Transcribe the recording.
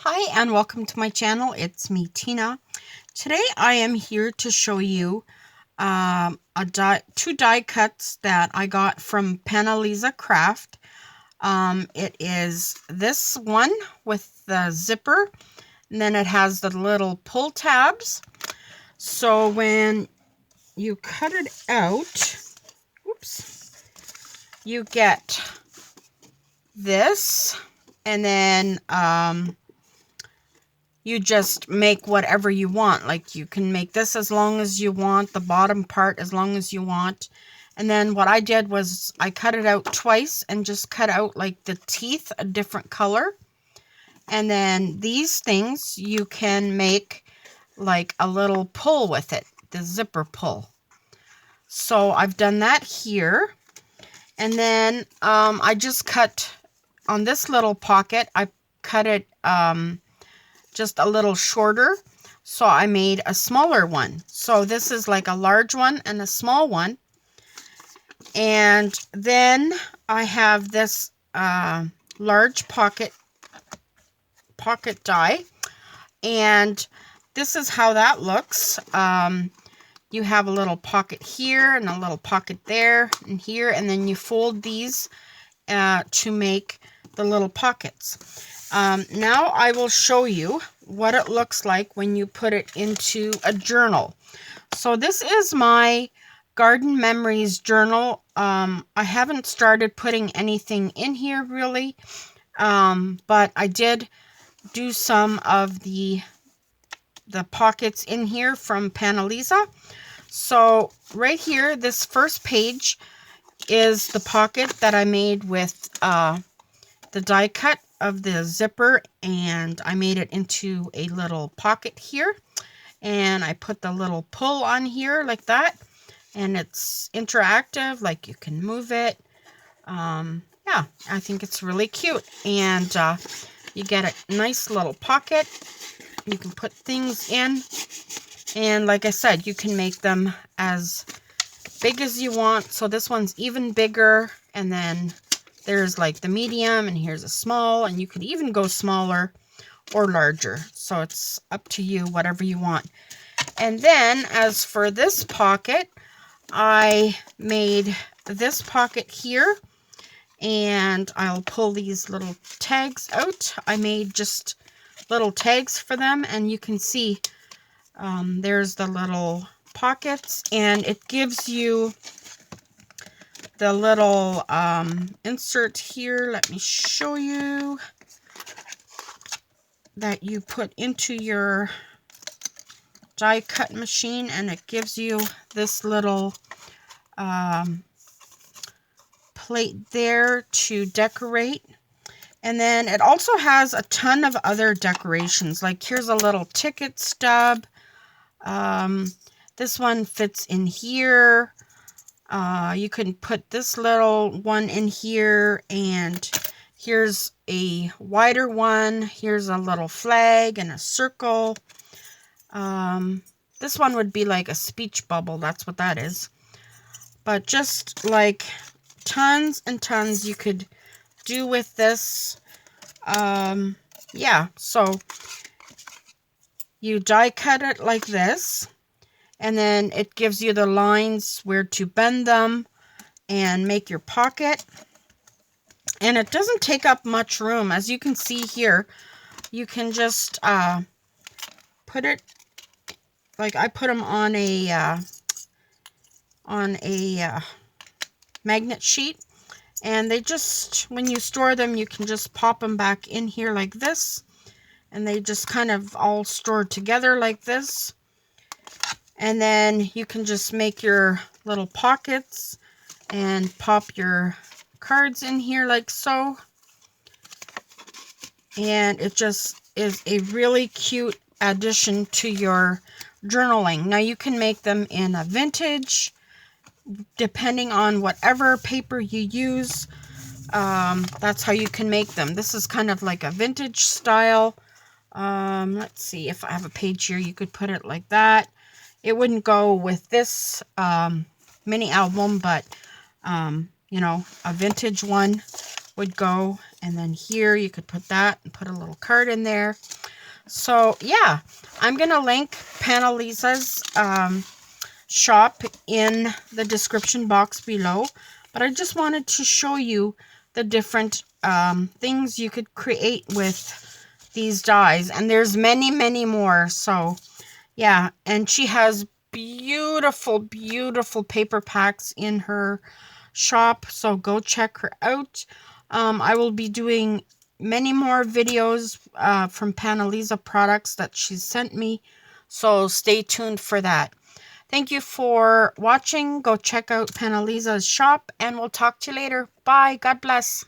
Hi and welcome to my channel. It's me, Tina. Today I am here to show you two die cuts that I got from Panalisacraft. It is this one with the zipper, and then it has the little pull tabs. So when you cut it out, oops, you get this, and then you just make whatever you want. Like you can make this as long as you want, the bottom part as long as you want. And then what I did was I cut it out twice and just cut out like the teeth a different color. And then these things you can make like a little pull with it, the zipper pull. So I've done that here. And then I just cut on this little pocket, I cut it just a little shorter, so I made a smaller one. So this is like a large one and a small one. And then I have this large pocket die, and this is how that looks. You have a little pocket here and a little pocket there and here, and then you fold these to make the little pockets. Now I will show you what it looks like when you put it into a journal. So this is my Garden Memories journal. I haven't started putting anything in here really, but I did do some of the pockets in here from Panalisa. So right here, this first page is the pocket that I made with the die cut of the zipper, and I made it into a little pocket here, and I put the little pull on here like that, and it's interactive, like you can move it. Yeah, I think it's really cute, and you get a nice little pocket. You can put things in, and like I said, you can make them as big as you want. So this one's even bigger, and then there's like the medium, and here's a small, and you could even go smaller or larger. So it's up to you, whatever you want. And then as for this pocket, I made this pocket here, and I'll pull these little tags out. I made just little tags for them, and you can see there's the little pockets, and it gives you the little insert here. Let me show you, that you put into your die cut machine, and it gives you this little plate there to decorate. And then it also has a ton of other decorations. Like here's a little ticket stub. This one fits in here. You can put this little one in here, and here's a wider one. Here's a little flag and a circle. This one would be like a speech bubble. That's what that is. But just like tons and tons you could do with this. Yeah, so you die cut it like this, and then it gives you the lines where to bend them and make your pocket. And it doesn't take up much room. As you can see here, you can just put it, like I put them on a magnet sheet, and they just, when you store them, you can just pop them back in here like this, and they just kind of all store together like this. And then you can just make your little pockets and pop your cards in here like so. And it just is a really cute addition to your journaling. Now you can make them in a vintage, depending on whatever paper you use. That's how you can make them. This is kind of like a vintage style. Let's see if I have a page here. You could put it like that. It wouldn't go with this mini album, but you know, a vintage one would go. And then here you could put that and put a little card in there. So yeah, I'm going to link Panalisa's shop in the description box below. But I just wanted to show you the different things you could create with these dies. And there's many, many more. So yeah, and she has beautiful, beautiful paper packs in her shop. So go check her out. I will be doing many more videos from Panalisa products that she's sent me. So stay tuned for that. Thank you for watching. Go check out Panalisa's shop and we'll talk to you later. Bye. God bless.